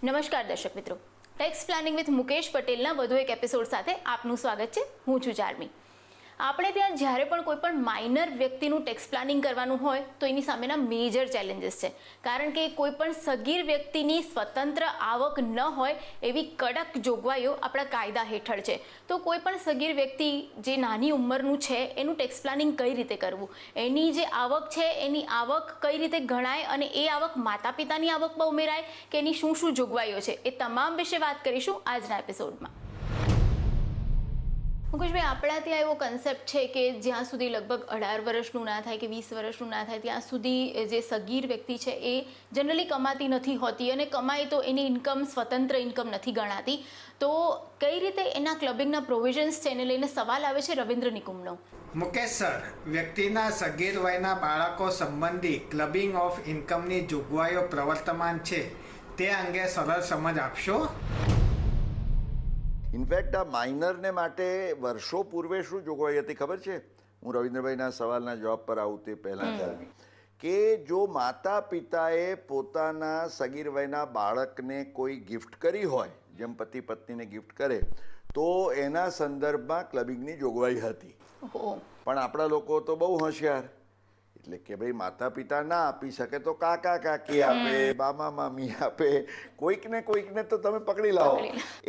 નમસ્કાર દર્શક મિત્રો, ટેક્સ પ્લાનિંગ વિથ મુકેશ પટેલના વધુ એક એપિસોડ સાથે આપનું સ્વાગત છે. હું છું ચાર્મી. આપણે ત્યાં જ્યારે પણ કોઈ પણ માઇનર વ્યક્તિનું ટેક્સ પ્લાનિંગ કરવાનું હોય તો એની સામેના મેજર ચેલેન્જીસ છે, કારણ કે કોઈ પણ સગીર વ્યક્તિની સ્વતંત્ર આવક ન હોય એવી કડક જોગવાઈઓ આપણા કાયદા હેઠળ છે. તો કોઈ પણ સગીર વ્યક્તિ જે નાની ઉંમરનું છે એનું ટેક્સ પ્લાનિંગ કઈ રીતે કરવું, એની જે આવક છે એની આવક કઈ રીતે ગણાય અને એ આવક માતા પિતાની આવકમાં ઉમેરાય કે એની શું શું જોગવાઈઓ છે, એ તમામ વિશે વાત કરીશું આજના એપિસોડમાં. મુકેશભાઈ, આપણા ત્યાં એવો કન્સેપ્ટ છે કે જ્યાં સુધી લગભગ 18 વર્ષનું ના થાય કે 20 વર્ષનું ના થાય ત્યાં સુધી જે સગીર વ્યક્તિ છે એ જનરલી કમાતી નથી હોતી, અને કમાય તો એની ઇન્કમ સ્વતંત્ર ઇન્કમ નથી ગણાતી. તો કઈ રીતે એના ક્લબિંગના પ્રોવિઝન્સ છે એને લઈને સવાલ આવે છે રવિન્દ્ર નિકુમનો. મુકેશ સર, વ્યક્તિના સગીર વયના બાળકો સંબંધી ક્લબિંગ ઓફ ઇન્કમની જોગવાઈઓ પ્રવર્તમાન છે તે અંગે સરળ સમજ આપશો? ઇનફેક્ટ આ માઇનરને માટે વર્ષો પૂર્વે શું જોગવાઈ હતી ખબર છે? હું રવિન્દ્રભાઈના સવાલના જવાબ પર આવું તે પહેલાં જાણવી કે જો માતા પિતાએ પોતાના સગીર વયના બાળકને કોઈ ગિફ્ટ કરી હોય, જેમ પતિ પત્નીને ગિફ્ટ કરે, તો એના સંદર્ભમાં ક્લબિંગની જોગવાઈ હતી. પણ આપણા લોકો તો બહુ હોશિયાર, એટલે કે ભાઈ માતા પિતા ના આપી શકે તો કાકા કાકી આપે, મામા મામી આપે, કોઈકને તો તમે પકડી લાવો.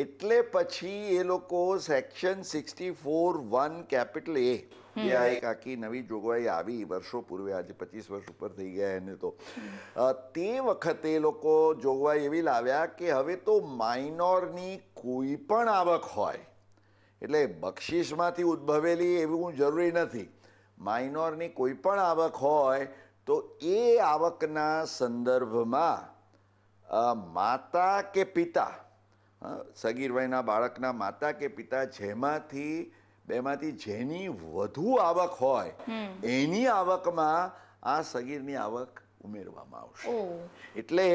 એટલે પછી એ લોકો સેક્શન 64(1) કેપિટલ A, જે આ એક આખી નવી જોગવાઈ આવી વર્ષો પૂર્વે, આજે 25 વર્ષ ઉપર થઈ ગયા એને, તો તે વખતે એ લોકો જોગવાઈ એવી લાવ્યા કે હવે તો માઇનોરની કોઈ પણ આવક હોય, એટલે બક્ષિસમાંથી ઉદ્ભવેલી એવું જરૂરી નથી, માઇનોરની કોઈ પણ આવક હોય તો એ આવકના સંદર્ભમાં માતા કે પિતા, સગીર વયના બાળકના માતા કે પિતા, બેમાંથી જેની વધુ આવક હોય એની આવકમાં આ સગીરની આવક ઉમેરવામાં આવશે. એટલે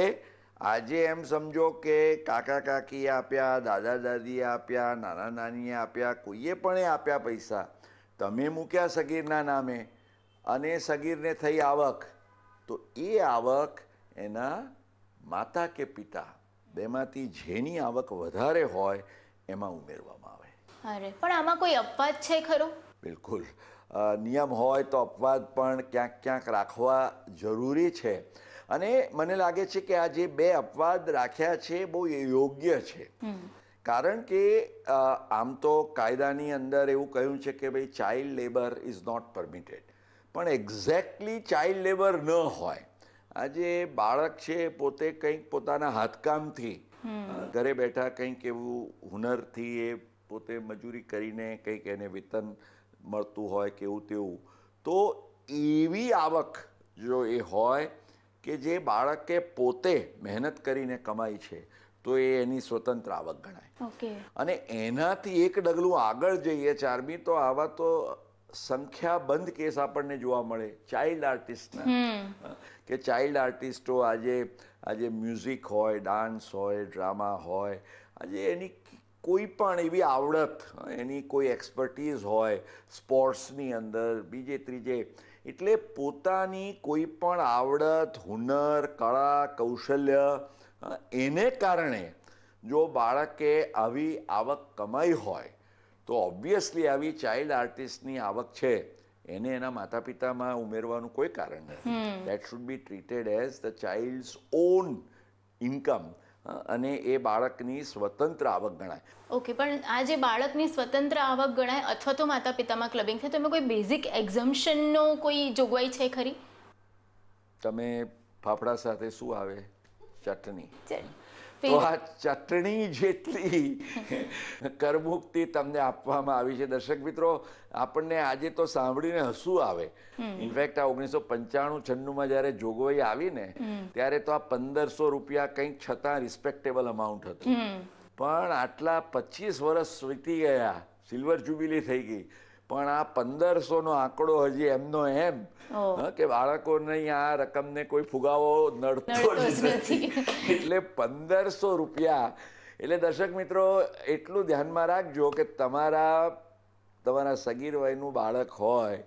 આજે એમ સમજો કે કાકા કાકીએ આપ્યા, દાદા દાદીએ આપ્યા, નાના નાનીએ આપ્યા, કોઈએ પણ આપ્યા પૈસા, તમે મૂક્યા સગીરના નામે અને સગીરને થઈ આવક, તો એ આવક એના માતા કે પિતા બેમાંથી જેની આવક વધારે હોય એમાં ઉમેરવામાં આવે. અરે પણ આમાં કોઈ અપવાદ છે ખરો? બિલકુલ, નિયમ હોય તો અપવાદ પણ ક્યાંક ક્યાંક રાખવા જરૂરી છે, અને મને લાગે છે કે આ જે 2 અપવાદ રાખ્યા છે બહુ યોગ્ય છે. કારણ કે આમ તો કાયદાની અંદર એવું કહ્યું છે કે ભાઈ child labour is not permitted, પણ એક્ઝેક્ટલી ચાઇલ્ડ લેબર ન હોય. આજે બાળક છે પોતે કંઈક પોતાના હાથકામથી ઘરે બેઠા કંઈક એવું હુનરથી એ પોતે મજૂરી કરીને કંઈક એને વેતન મળતું હોય કે એવું તેવું, તો એવી આવક જો એ હોય કે જે બાળકે પોતે મહેનત કરીને કમાઈ છે તો એ એની સ્વતંત્ર આવક ગણાય. અને એનાથી એક ડગલું આગળ જઈએ ચાર્મી, તો આવા તો સંખ્યાબંધ કેસ આપણને જોવા મળે ચાઇલ્ડ આર્ટિસ્ટના, કે ચાઇલ્ડ આર્ટિસ્ટો આજે મ્યુઝિક હોય, ડાન્સ હોય, ડ્રામા હોય, આજે એની કોઈ પણ એવી આવડત, એની કોઈ એક્સપર્ટીઝ હોય સ્પોર્ટ્સની અંદર, બીજે ત્રીજે, એટલે પોતાની કોઈ પણ આવડત, હુનર, કળા, કૌશલ્ય, એને કારણે જો બાળકે આવી આવક કમાઈ હોય તો ઓબ્વિયસલી આવી ચાઇલ્ડ આર્ટિસ્ટની આવક છે એને એના માતા પિતામાં ઉમેરવાનું કોઈ કારણ નથી. That should be treated as the childs on income, અને એ બાળકની સ્વતંત્ર આવક ગણાય. ઓકે, પણ આ જે બાળકની સ્વતંત્ર આવક ગણાય અથવા તો માતા પિતામાં ક્લબિંગ થાય તો એમાં કોઈ બેઝિક એક્ઝમ્પશનનો કોઈ જોગવાઈ છે ખરી? તમે ફાફડા સાથે શું આવે? ચટણી. તો આ ચટણી જેટલી કરમુક્તિ તમને આપવામાં આવી છે. દર્શક મિત્રો, આપણને આજે તો સાંભળીને હસવું આવે. ઇનફેક્ટ આ 1995-96માં જ્યારે જોગવાઈ આવી ને ત્યારે તો આ 1500 રૂપિયા કંઈક છતાં રિસ્પેક્ટેબલ અમાઉન્ટ હતું. પણ આટલા 25 વર્ષ વીતી ગયા, સિલ્વર જ્યુબિલી થઈ ગઈ, પણ આ 1500નો આંકડો હજી એમનો એમ, કે બાળકોને આ રકમને કોઈ ફુગાવો નડતો જ નથી. એટલે 1500 રૂપિયા, એટલે દર્શક મિત્રો એટલું ધ્યાનમાં રાખજો કે તમારા સગીર વયનું બાળક હોય,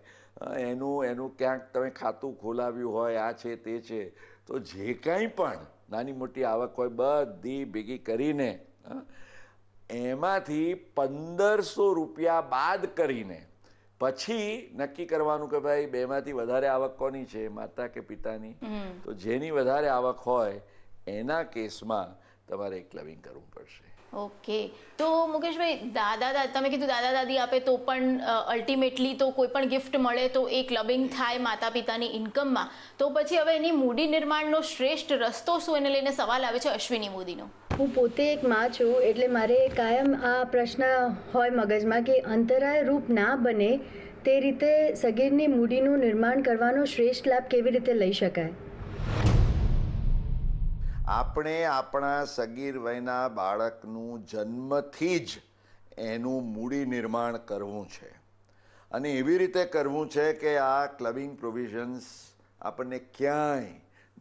એનું ક્યાંક તમે ખાતું ખોલાવ્યું હોય, આ છે તે છે, તો જે કંઈ પણ નાની મોટી આવક હોય બધી ભેગી કરીને એમાંથી 1500 રૂપિયા બાદ કરીને પછી નક્કી કરવાનું કે ભાઈ બેમાંથી વધારે આવક કોની છે, માતા કે પિતાની. તો જેની વધારે આવક હોય એના કેસમાં તમારે ક્લબિંગ કરવું પડશે. ઓકે, તો મુકેશભાઈ તમે કીધું દાદા દાદી આપે તો પણ અલ્ટિમેટલી તો કોઈ પણ ગિફ્ટ મળે તો એ ક્લબિંગ થાય માતા પિતાની ઇન્કમમાં, તો પછી હવે એની મૂડી નિર્માણનો શ્રેષ્ઠ રસ્તો શું, એને લઈને સવાલ આવે છે અશ્વિની મોદીનો. હું પોતે એક માં છું એટલે મારે કાયમ આ પ્રશ્ન હોય મગજમાં કે અંતરાય રૂપ ના બને તે રીતે સગીરની મૂડીનું નિર્માણ કરવાનો શ્રેષ્ઠ લાભ કેવી રીતે લઈ શકાય? આપણે આપણા સગીર વયના બાળકનું જન્મથી જ એનું મૂડી નિર્માણ કરવું છે અને એવી રીતે કરવું છે કે આ ક્લબિંગ પ્રોવિઝન્સ આપણને ક્યાંય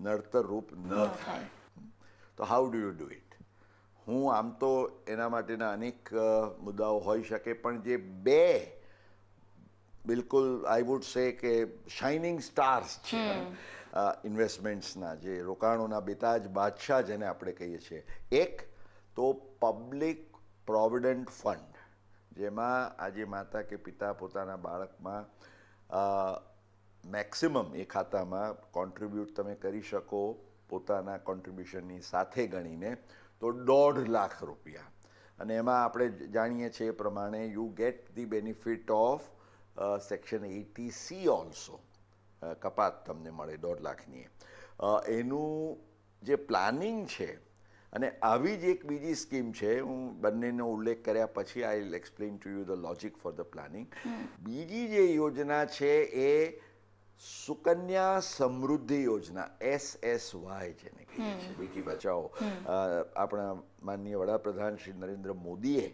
નડતરરૂપ ન થાય. તો how do you do it? હું આમ તો એના માટેના અનેક મુદ્દાઓ હોઈ શકે, પણ જે બે બિલકુલ આઈ વુડ સે કે શાઇનિંગ સ્ટાર્સ છે ઇન્વેસ્ટમેન્ટ્સના, જે રોકાણોના બેતાજ બાદશાહ જેને આપણે કહીએ છીએ, એક તો પબ્લિક પ્રોવિડન્ટ ફંડ, જેમાં આજે માતા કે પિતા પોતાના બાળકમાં મેક્સિમમ એ ખાતામાં કોન્ટ્રીબ્યુટ તમે કરી શકો પોતાના કોન્ટ્રીબ્યુશનની સાથે ગણીને તો 1.5 લાખ રૂપિયા. અને એમાં આપણે જાણીએ છીએ એ પ્રમાણે you get the benefit of section 80C also, કપાત તમને મળે 1.5 લાખની. એનું જે પ્લાનિંગ છે, અને આવી જ એક બીજી સ્કીમ છે, હું બંનેનો ઉલ્લેખ કર્યા પછી I will explain to you the logic for the planning. બીજી જે યોજના છે એ સુકન્યા સમૃદ્ધિ યોજના, SSY જેને કહીએ છીએ, બેટી બચાવો. આપણા માનનીય વડાપ્રધાન શ્રી નરેન્દ્ર મોદીએ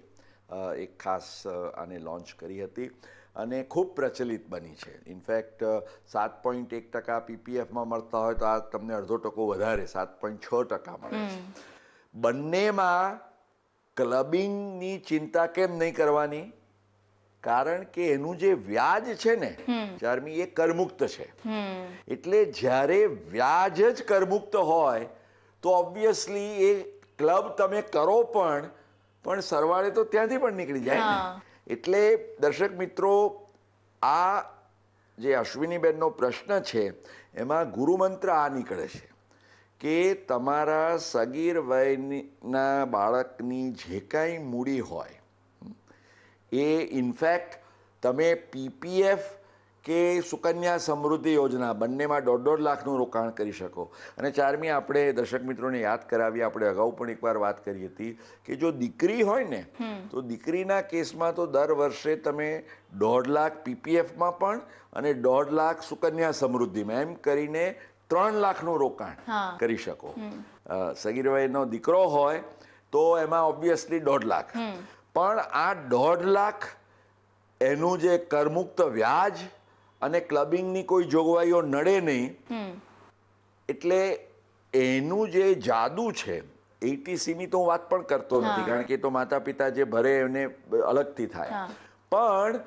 એક ખાસ આને લોન્ચ કરી હતી અને ખૂબ પ્રચલિત બની છે. ઇનફેક્ટ 7.1% PPFમાં મળતા હોય તો આ તમને 0.5% વધારે 7.6% મળે છે. બંનેમાં ક્લબિંગની ચિંતા કેમ નહીં કરવાની? કારણ કે એનું જે વ્યાજ છે ને ચાર્મી, એ કરમુક્ત છે. એટલે જ્યારે વ્યાજ જ કરમુક્ત હોય તો ઓબ્વિયસલી એ ક્લબ તમે કરો પણ સરવાળે તો ત્યાંથી પણ નીકળી જાય ને. એટલે દર્શક મિત્રો, આ જે અશ્વિનીબેનનો પ્રશ્ન છે એમાં ગુરુમંત્ર આ નીકળે છે કે તમારા સગીર વયના બાળકની જે કાંઈ મૂડી હોય એ ઇનફેક્ટ તમે PPF કે સુકન્યા સમૃદ્ધિ યોજના બંનેમાં 1.5 લાખનું રોકાણ કરી શકો. અને ચાર્મી, આપણે દર્શક મિત્રોને યાદ કરાવી, આપણે અગાઉ પણ એકવાર વાત કરી હતી કે જો દીકરી હોય ને તો દીકરીના કેસમાં તો દર વર્ષે તમે 1.5 લાખ PPFમાં પણ અને 1.5 લાખ સુકન્યા સમૃદ્ધિમાં, એમ કરીને 3 લાખનું રોકાણ કરી શકો. સગીર વયનો દીકરો હોય તો એમાં ઓબ્વિયસલી 1.5 લાખ, પણ આ 1.5 લાખ એનું જે કરમુક્ત વ્યાજ અને ક્લબિંગની કોઈ જોગવાઈઓ નડે નહીં, એટલે એનું જે જાદુ છે, 80Cની તો હું વાત પણ કરતો નથી, કારણ કે તો માતા પિતા જે ભરે એને અલગથી થાય. પણ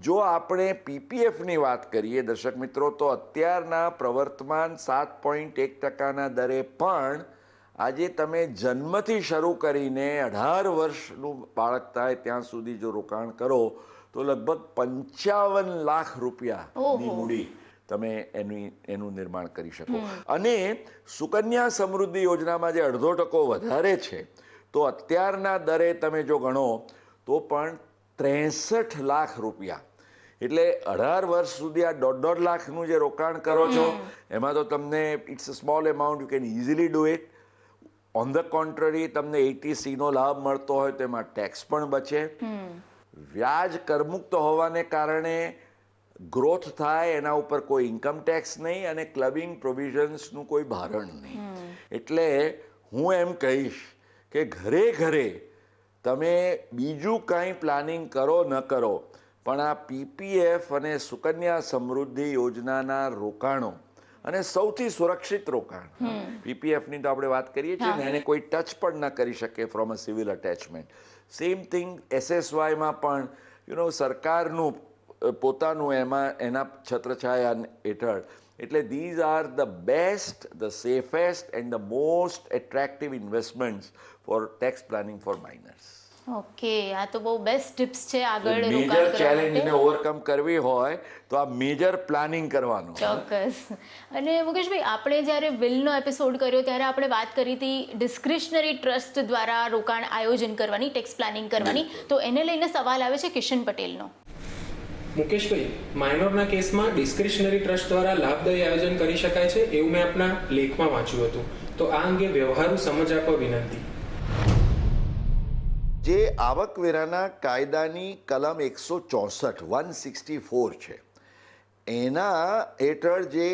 જો આપણે PPFની વાત કરીએ દર્શક મિત્રો, તો અત્યારના પ્રવર્તમાન 7.1%ના દરે પણ આજે તમે જન્મથી શરૂ કરીને 18 વર્ષનું બાળક થાય ત્યાં સુધી જો રોકાણ કરો તો લગભગ 55 લાખ રૂપિયાની મૂડી તમે એનું નિર્માણ કરી શકો. અને સુકન્યા સમૃદ્ધિ યોજનામાં જે 0.5% વધારે છે, તો અત્યારના દરે તમે જો ગણો તો પણ 63 લાખ રૂપિયા. એટલે 18 વર્ષ સુધી આ 1.5 લાખનું જે રોકાણ કરો છો એમાં તો તમને it's a small amount, you can easily do it. On the contrary, તમને 80Cનો લાભ મળતો હોય તો એમાં ટેક્સ પણ બચે. વ્યાજ કરમુક્ત હોવાને કારણે ગ્રોથ થાય, એના ઉપર કોઈ ઇન્કમ ટેક્સ નહીં અને ક્લબિંગ પ્રોવિઝન્સનું કોઈ ભારણ નહીં. એટલે હું એમ કહીશ કે ઘરે ઘરે તમે બીજું કાંઈ પ્લાનિંગ કરો ન કરો, પણ આ PPF અને સુકન્યા સમૃદ્ધિ યોજનાના રોકાણો, અને સૌથી સુરક્ષિત રોકાણ, PPFની તો આપણે વાત કરીએ છીએ ને, એને કોઈ ટચ પણ ન કરી શકે from a civil attachment. Same thing SSYમાં પણ સરકારનું પોતાનું એના છત્રછાયા હેઠળ. એટલે these are the best, the safest and the most attractive investments for tax planning for minors. Okay, આ તો બહુ બેસ્ટ ટિપ્સ છે આગળ રોકાણ મેજર કરવા ચેલેન્જને માટે. ઓવરકમ કરવી હોય તો આ મેજર પ્લાનિંગ કરવાનું. ચોક્કસ. અને મુકેશભાઈ, આપણે જ્યારે વિલનો એપિસોડ કર્યો ત્યારે આપણે વાત કરી હતી ડિસ્ક્રિશનરી ટ્રસ્ટ દ્વારા રોકાણ આયોજન કરવાની, ટેક્સ પ્લાનિંગ કરવાની. તો એને લઈને સવાલ આવે છે કિશન પટેલનો. મુકેશભાઈ, માઇનોરના કેસમાં ડિસ્ક્રિશનરી ટ્રસ્ટ દ્વારા લાભદાયી આયોજન કરી શકાય છે એવું મેં આપના લેખમાં વાંચ્યું હતું. તો આ અંગે વ્યવહારુ સમજ આપવા વિનંતી. જે આવકવેરાના કાયદાની કલમ 164 છે, એના હેઠળ જે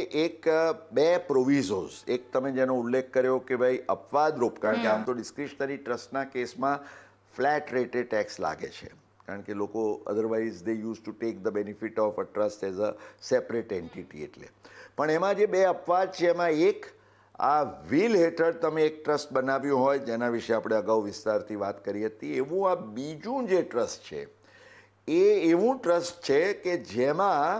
બે પ્રોવિઝોઝ, એક તમે જેનો ઉલ્લેખ કર્યો કે ભાઈ અપવાદરૂપ, કારણ કે આમ તો ડિસ્ક્રિશનરી ટ્રસ્ટના કેસમાં ફ્લેટ રેટે ટેક્સ લાગે છે, કારણ કે લોકો otherwise they use to take the benefit of a trust as a separate entity. એટલે પણ એમાં જે બે અપવાદ છે, એમાં એક આ વિલ હેઠળ તમે એક ટ્રસ્ટ બનાવ્યું હોય, જેના વિશે આપણે અગાઉ વિસ્તારથી વાત કરી હતી, એવું આ બીજું જે ટ્રસ્ટ છે એ એવું ટ્રસ્ટ છે કે જેમાં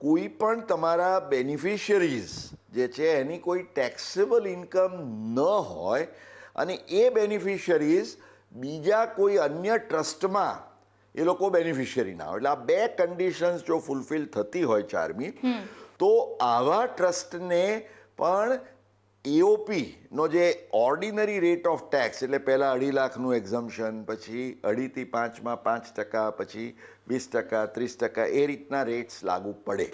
કોઈ પણ તમારા બેનિફિશિયરીઝ જે છે એની કોઈ ટેક્સેબલ ઇન્કમ ન હોય અને એ બેનિફિશિયરીઝ બીજા કોઈ અન્ય ટ્રસ્ટમાં એ લોકો બેનિફિશિયરી ના હોય. એટલે આ બે કન્ડિશન્સ જો ફૂલફિલ થતી હોય ચારમી, તો આવા ટ્રસ્ટને પણ એઓપીનો જે ઓર્ડિનરી રેટ ઓફ ટેક્સ, એટલે પહેલાં 2.5 લાખનું એક્ઝમ્પશન, પછી 2.5 થી 5માં 5%, પછી 20%, 30%, એ રીતના રેટ્સ લાગુ પડે.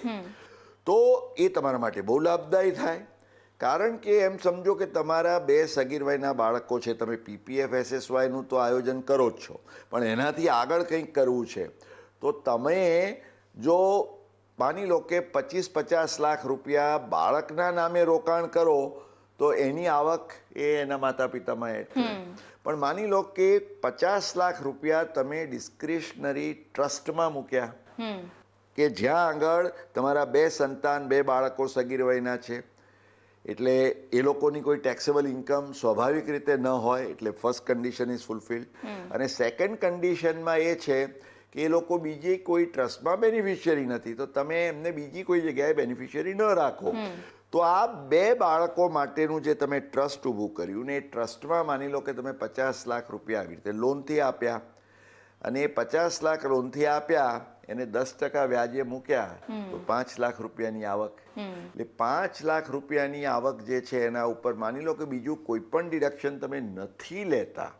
તો એ તમારા માટે બહુ લાભદાયી થાય. કારણ કે એમ સમજો કે તમારા 2 સગીર વયના બાળકો છે, તમે પીપીએફ એસએસવાયનું તો આયોજન કરો જ છો, પણ એનાથી આગળ કંઈક કરવું છે, તો તમે જો માની લો કે 25-50 લાખ રૂપિયા બાળકના નામે રોકાણ કરો તો એની આવક એ એના માતા પિતામાં એડ થાય. પણ માની લો કે 50 લાખ રૂપિયા તમે ડિસ્ક્રિશનરી ટ્રસ્ટમાં મૂક્યા, કે જ્યાં આગળ તમારા 2 સંતાન, 2 બાળકો સગીર વયના છે, એટલે એ લોકોની કોઈ ટેક્સેબલ ઇન્કમ સ્વાભાવિક રીતે ન હોય, એટલે ફર્સ્ટ કન્ડિશન ઇઝ ફૂલફિલ્ડ. અને સેકન્ડ કન્ડિશનમાં એ છે કે એ લોકો બીજી કોઈ ટ્રસ્ટમાં બેનિફિશિયરી નથી, તો તમે એમને બીજી કોઈ જગ્યાએ બેનિફિશિયરી ન રાખો. તો આ 2 બાળકો માટેનું જે તમે ટ્રસ્ટ ઊભું કર્યું ને એ ટ્રસ્ટમાં માની લો કે તમે 50 લાખ રૂપિયા આવી રીતે લોનથી આપ્યા, અને એ 50 લાખ લોનથી આપ્યા એને 10% વ્યાજે મૂક્યા, તો 5 લાખ રૂપિયાની આવક. એટલે 5 લાખ રૂપિયાની આવક જે છે એના ઉપર માની લો કે બીજું કોઈ પણ ડિડક્શન તમે નથી લેતા,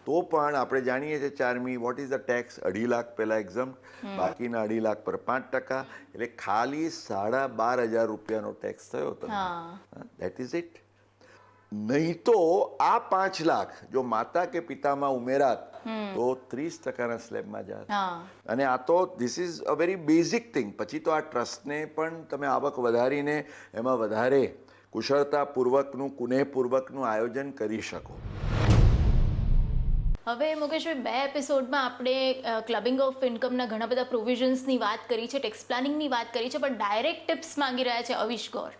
તો પણ આપણે જાણીએ છીએ ચારમી, what is the tax? 2.5 lakh પહેલા એક્ઝમ્પ્ટ, બાકીના 2.5 લાખ પર 5%, એટલે ખાલી 12,500 રૂપિયાનો ટેક્સ થયો તમને. That is it. નહીં તો આ 5 લાખ જો માતા કે પિતામાં ઉમેરાત તો 30%ના સ્લેબમાં જાત. અને આ તો this is a very basic thing. પછી તો આ ટ્રસ્ટને પણ તમે આવક વધારીને એમાં વધારે કુશળતાપૂર્વકનું, કુનેહપૂર્વકનું આયોજન કરી શકો. હવે મુકેશભાઈ, 2 એપિસોડમાં આપણે ક્લબિંગ ઓફ ઇન્કમના ઘણા બધા પ્રોવિઝન્સની વાત કરી છે, ટેક્સ પ્લાનિંગની વાત કરી છે, પણ ડાયરેક્ટ ટિપ્સ માંગી રહ્યા છે અવિશ ગોર.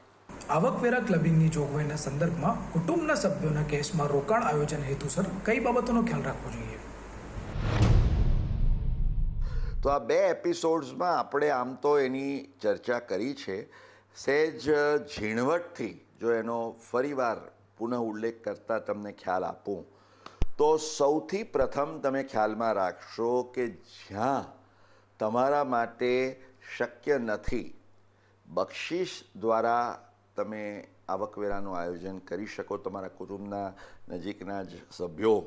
આવકવેરા ક્લબિંગની જોગવાઈના સંદર્ભમાં કુટુંબના સભ્યોના કેસમાં રોકાણ આયોજન હેતુસર કઈ બાબતોનો ખ્યાલ રાખવો જોઈએ? તો આ 2 એપિસોડ્સમાં આપણે આમ તો એની ચર્ચા કરી છે. સહેજ ઝીણવટથી જો એનો ફરીવાર પુનઃ ઉલ્લેખ કરતા તમને ખ્યાલ આપું, તો સૌથી પ્રથમ તમે ખ્યાલમાં રાખશો કે જ્યાં તમારા માટે શક્ય નથી, બક્ષિસ દ્વારા તમે આવકવેરાનું આયોજન કરી શકો. તમારા કુટુંબના નજીકના જ સભ્યો,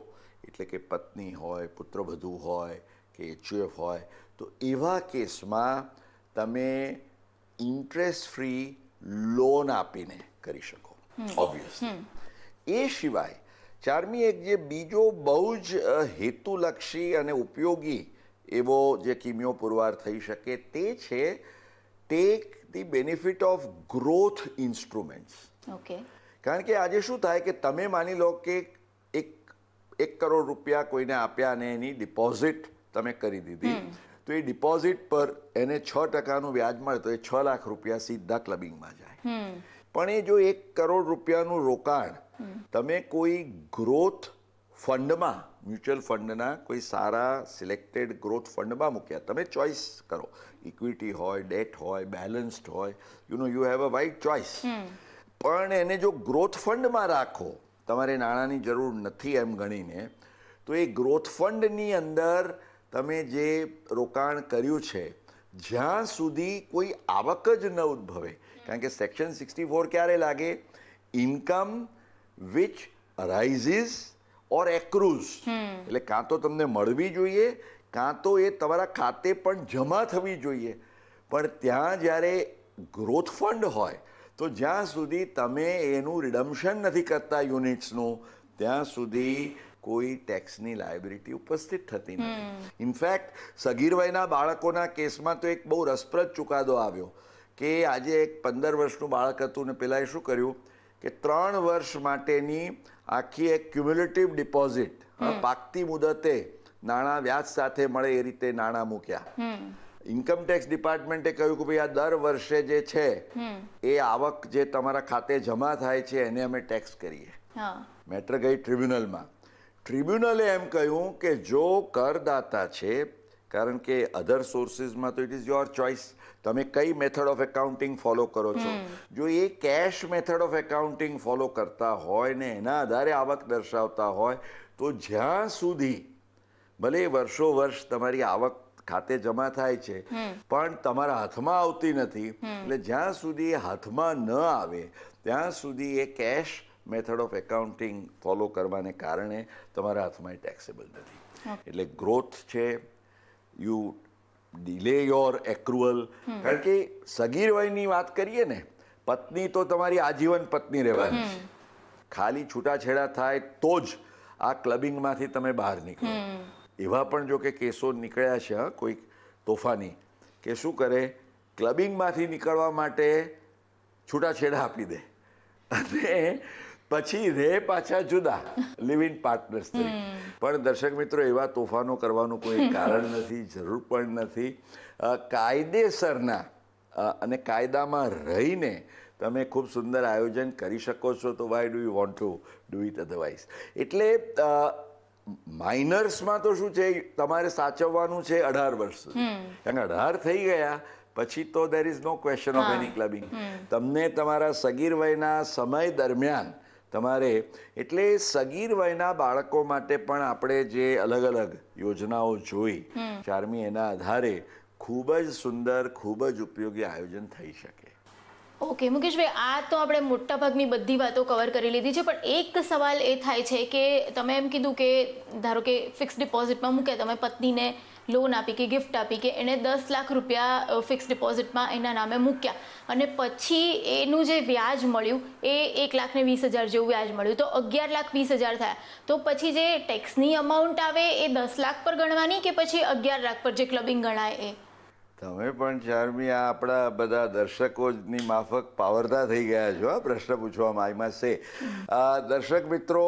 એટલે કે પત્ની હોય, પુત્રવધુ હોય કે એચયુએફ હોય, તો એવા કેસમાં તમે ઇન્ટરેસ્ટ ફ્રી લોન આપીને કરી શકો, ઓબ્વિયસલી. એ સિવાય ચારમી એક જે બીજો બહુ જ હેતુલક્ષી અને ઉપયોગી એવો જે કિમિયો પુરવાર થઈ શકે તે છે take the benefit of growth instruments. Okay. કારણ કે આજે શું થાય કે તમે માની લો કે 1 કરોડ રૂપિયા કોઈને આપ્યા અને એની ડિપોઝિટ તમે કરી દીધી, તો એ ડિપોઝિટ પર એને 6%નું વ્યાજ મળે, તો એ 6 લાખ રૂપિયા સીધા ક્લબિંગમાં જાય. પણ એ જો 1 કરોડ રૂપિયાનું રોકાણ તમે કોઈ ગ્રોથ ફંડમાં મ્યુચ્યુઅલ ફંડના કોઈ સારા સિલેક્ટેડ ગ્રોથ ફંડમાં મૂક્યા, તમે ચોઇસ કરો, ઇક્વિટી હોય, ડેટ હોય, બેલેન્સ્ડ હોય, you have a wide choice. પણ એને જો ગ્રોથ ફંડમાં રાખો, તમારે નાણાંની જરૂર નથી એમ ગણીને, તો એ ગ્રોથ ફંડની અંદર તમે જે રોકાણ કર્યું છે, જ્યાં સુધી કોઈ આવક જ ન ઉદ્ભવે, કારણ કે સેક્શન 64 ક્યારે લાગે? ઇન્કમ વિચ અરાઇઝિસ ઓર એક્રુઝ, એટલે કાં તો તમને મળવી જોઈએ, કાં તો એ તમારા ખાતે પણ જમા થવી જોઈએ. પણ ત્યાં જ્યારે ગ્રોથ ફંડ હોય, તો જ્યાં સુધી તમે એનું રિડમ્શન નથી કરતા યુનિટ્સનું, ત્યાં સુધી કોઈ ટેક્સની લાયબિલિટી ઉપસ્થિત થતી નથી. ઇનફેક્ટ સગીર વયના બાળકોના કેસમાં તો એક બહુ રસપ્રદ ચુકાદો આવ્યો કે આજે એક 15 વર્ષનું બાળક હતું ને પેલાએ શું કર્યું કે 3 વર્ષ માટેની આખી એક ક્યુમ્યુલેટિવ ડિપોઝિટ, પાકતી મુદતે નાણાં વ્યાજ સાથે મળે એ રીતે નાણાં મૂક્યા. ઇન્કમ ટેક્સ ડિપાર્ટમેન્ટે કહ્યું કે ભાઈ આ દર વર્ષે જે છે એ આવક જે તમારા ખાતે જમા થાય છે એને અમે ટેક્સ કરીએ. મેટર ગઈ ટ્રિબ્યુનલમાં. ટ્રિબ્યુનલે એમ કહ્યું કે જો કરદાતા છે, કારણ કે અધર સોર્સિસમાં તો ઇટ ઇઝ યોર ચોઇસ, તમે કઈ મેથડ ઓફ એકાઉન્ટિંગ ફોલો કરો છો. જો એ cash method of accounting follow કરતા હોય ને એના આધારે આવક દર્શાવતા હોય, તો જ્યાં સુધી ભલે વર્ષો વર્ષ તમારી આવક ખાતે જમા થાય છે પણ તમારા હાથમાં આવતી નથી, એટલે જ્યાં સુધી એ હાથમાં ન આવે ત્યાં સુધી એ cash method of accounting follow કરવાને કારણે તમારા હાથમાં ટેક્સેબલ નથી. એટલે ગ્રોથ છે, યુ ડિલે યોર એક્રુઅલ. કારણ કે સગીર વયની વાત કરીએ ને, પત્ની તો તમારી આજીવન પત્ની રહેવાની છે. ખાલી છૂટાછેડા થાય તો જ આ ક્લબિંગમાંથી તમે બહાર નીકળો. એવા પણ જો કે કેસો નીકળ્યા છે કોઈ તોફાની, કે શું કરે, ક્લબિંગમાંથી નીકળવા માટે છૂટાછેડા આપી દે અને પછી રે પાછા જુદા, લિવ ઇન પાર્ટનર્સ તરીકે. પણ દર્શક મિત્રો, એવા તોફાનો કરવાનું કોઈ કારણ નથી, જરૂર પણ નથી. કાયદેસરના અને કાયદામાં રહીને તમે ખૂબ સુંદર આયોજન કરી શકો છો, તો why do you want to do it otherwise? એટલે માઇનર્સમાં તો શું છે, તમારે સાચવવાનું છે 18 વર્ષ સુધી, કારણ કે 18 થઈ ગયા પછી તો there is no question of any clubbing. તમને તમારા સગીર વયના સમય દરમિયાન તમારે, એટલે સગીર વયના બાળકો માટે પણ આપણે જે અલગ અલગ યોજનાઓ જોઈ ચારમી, એના આધારે ખૂબ જ સુંદર, ખૂબ જ ઉપયોગી આયોજન થઈ શકે. ઓકે મુકેશભાઈ, આ તો આપણે મોટાભાગની બધી વાતો કવર કરી લીધી છે, પણ એક સવાલ એ થાય છે કે તમે એમ કીધું કે ધારો કે ફિક્સ ડિપોઝિટમાં મૂકે, તમે પત્નીને લોન આપી કે ગિફ્ટ આપી કે એને 10 લાખ રૂપિયા ફિક્સ ડિપોઝિટમાં એના નામે મૂક્યા, અને પછી એનું જે વ્યાજ મળ્યું એ 1,20,000 જેવું વ્યાજ મળ્યું, તો 11,20,000 થયા. તો પછી જે ટેક્સની અમાઉન્ટ આવે એ 10 લાખ પર ગણવાની કે પછી 11 લાખ પર જે ક્લબિંગ ગણાય એ? તમે પણ ચારમી આ આપણા બધા દર્શકોની માફક પાવરદા થઈ ગયા છો આ પ્રશ્ન પૂછવામાં. આઈ મસ્ટ સે, દર્શક મિત્રો,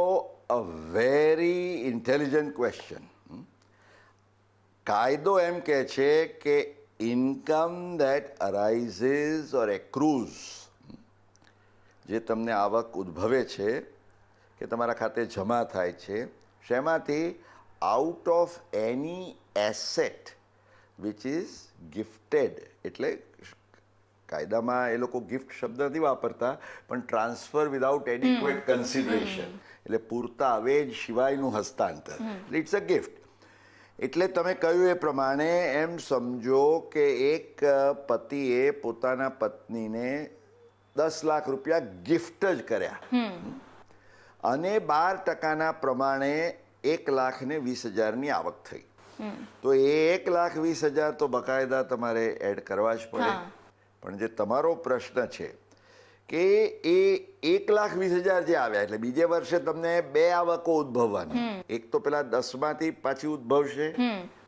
અ વેરી ઇન્ટેલિજન્ટ ક્વેશ્ચન. કાયદો એમ કહે છે કે ઇન્કમ ધેટ અરાઇઝિસ ઓર એક્રુઝ, જે તમને આવક ઉદ્ભવે છે કે તમારા ખાતે જમા થાય છે, શેમાંથી? Out of any asset which is gifted. એટલે કાયદામાં એ લોકો ગિફ્ટ શબ્દ નથી વાપરતા, પણ ટ્રાન્સફર વિધાઉટ એડિક્વેટ કન્સિડરેશન, એટલે પૂરતા અવેજ સિવાયનું હસ્તાંતર, ઇટ્સ અ ગિફ્ટ. એટલે તમે કહ્યું એ પ્રમાણે એમ સમજો કે એક પતિએ પોતાના પત્નીને 10 લાખ રૂપિયા ગિફ્ટ જ કર્યા અને 12% પ્રમાણે 1,20,000ની આવક થઈ, તો એ 1,20,000 તો બકાયદા તમારે એડ કરવા જ પડે. પણ જે તમારો પ્રશ્ન છે કે એ 1,20,000 જે આવ્યા, એટલે બીજે વર્ષે તમને 2 આવકો ઉદ્ભવવાની, એક તો પેલા 10માંથી પાછી ઉદ્ભવશે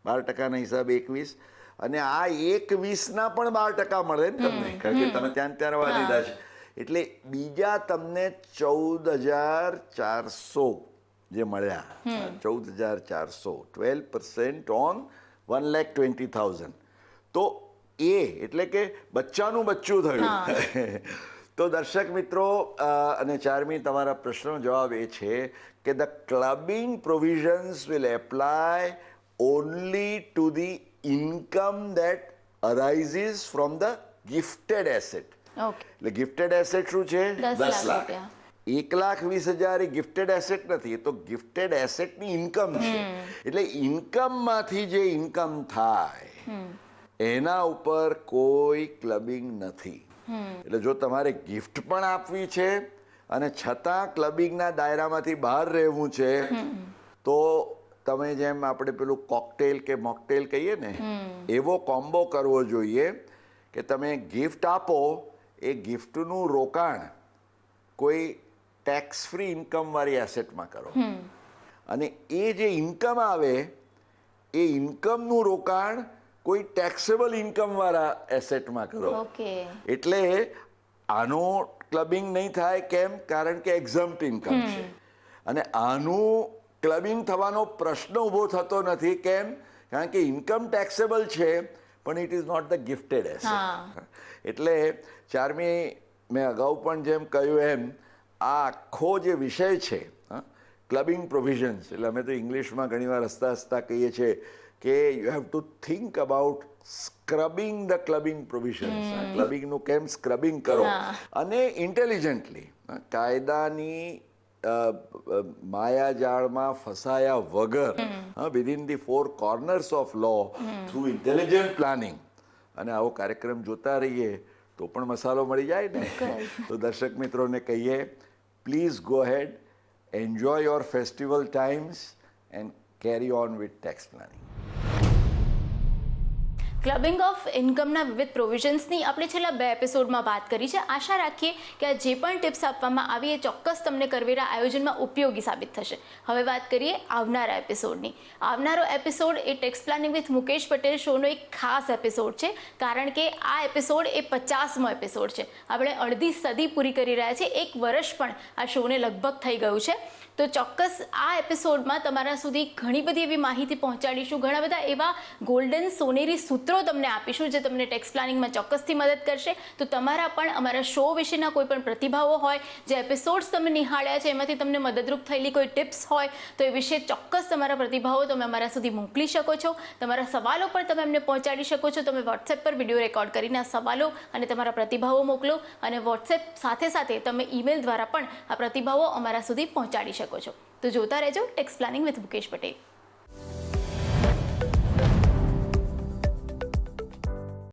12%ના હિસાબે 21, અને આ 21ના પણ 12% મળે ને તમને, કારણ કે તમે ત્યાં રવા દીધા છે. એટલે બીજા તમને 14,400 જે મળ્યા, 14,400, 12% ઓન 1,20,000. તો એ એટલે કે બચ્ચાનું બચ્ચું થયું. તો દર્શક મિત્રો અને ચારમી, તમારા પ્રશ્નનો જવાબ એ છે કે the clubbing provisions will apply only to the income that arises from the gifted asset. Okay. એટલે ગિફ્ટેડ એસેટ શું છે? 10 લાખ રૂપિયા. 1,20,000 એ ગિફ્ટેડ એસેટ નથી, એ તો ગિફ્ટેડ એસેટની ઇન્કમ છે. એટલે ઇન્કમમાંથી જે ઇન્કમ થાય એના ઉપર કોઈ ક્લબિંગ નથી. એટલે જો તમારે ગિફ્ટ પણ આપવી છે અને છતાં ક્લબિંગના દાયરામાંથી બહાર રહેવું છે તો તમે જેમ આપણે પેલું કોકટેલ કે મોકટેલ કહીએ ને એવો કોમ્બો કરવો જોઈએ કે તમે ગિફ્ટ આપો, એ ગિફ્ટનું રોકાણ કોઈ ટેક્સ ફ્રી ઇન્કમ વાળી એસેટમાં કરો અને એ જે ઇન્કમ આવે એ ઇન્કમનું રોકાણ કોઈ ટેક્સેબલ ઇન્કમ વાળા એસેટમાં કરો. ઓકે. એટલે આનો ક્લબિંગ નહીં થાય. કેમ? કારણ કે એક્ઝમ્પ્ટ ઇન્કમ છે અને આનું ક્લબિંગ થવાનો પ્રશ્ન ઊભો થતો નથી. કેમ? કારણ કે ઇન્કમ ટેક્સેબલ છે પણ it is not the gifted asset. એટલે ચાર્મી, મેં અગાઉ પણ જેમ કહ્યું એમ આ આખો જે વિષય છે ક્લબિંગ પ્રોવિઝન્સ, એટલે અમે તો ઇંગ્લિશમાં ઘણીવાર હસતા હસતા કહીએ છીએ કે you have to think about scrubbing the clubbing provisions. ક્લબિંગનું કેમ સ્ક્રબિંગ કરો અને ઇન્ટેલિજન્ટલી કાયદાની માયાજાળમાં ફસાયા વગર within the 4 corners of law through intelligent planning. અને આવો કાર્યક્રમ જોતા રહીએ તો પણ મસાલો મળી જાય ને. તો દર્શક મિત્રોને કહીએ, please go head, enjoy your festival times and carry on with tax planning. Clubbing of ઇન્કમના વિવિધ પ્રોવિઝન્સની આપણે છેલ્લા 2 એપિસોડમાં વાત કરી છે. આશા રાખીએ કે આ જે પણ ટિપ્સ આપવામાં આવી એ ચોક્કસ તમને કરવેરા આયોજનમાં ઉપયોગી સાબિત થશે. હવે વાત કરીએ આવનારા એપિસોડની. આવનારો એપિસોડ એ tax planning with Mukesh Patel શોનો એક ખાસ એપિસોડ છે, કારણ કે આ એપિસોડ એ 50મો એપિસોડ છે. આપણે અડધી સદી પૂરી કરી રહ્યા છીએ. 1 વર્ષ પણ આ શોને લગભગ થઈ ગયું છે. તો ચોક્કસ આ એપિસોડમાં તમારા સુધી ઘણી બધી એવી માહિતી પહોંચાડીશું, ઘણા બધા એવા ગોલ્ડન સોનેરી સૂત્રો તમને આપીશું જે તમને ટેક્સ પ્લાનિંગમાં ચોક્કસથી મદદ કરશે. તો તમારા પણ અમારા શો વિશેના કોઈ પણ પ્રતિભાવો હોય, જે એપિસોડ્સ તમે નિહાળ્યા છે એમાંથી તમને મદદરૂપ થયેલી કોઈ ટિપ્સ હોય તો એ વિશે ચોક્કસ તમારા પ્રતિભાવો તમે અમારા સુધી મોકલી શકો છો. તમારા સવાલો પણ તમે અમને પહોંચાડી શકો છો. તમે વોટ્સએપ પર વિડીયો રેકોર્ડ કરીને આ સવાલો અને તમારા પ્રતિભાવો મોકલો અને વોટ્સએપ સાથે સાથે તમે ઈમેલ દ્વારા પણ આ પ્રતિભાવો અમારા સુધી પહોંચાડી શકો છો. તો જોતા રહેજો tax planning with Mukesh Patel.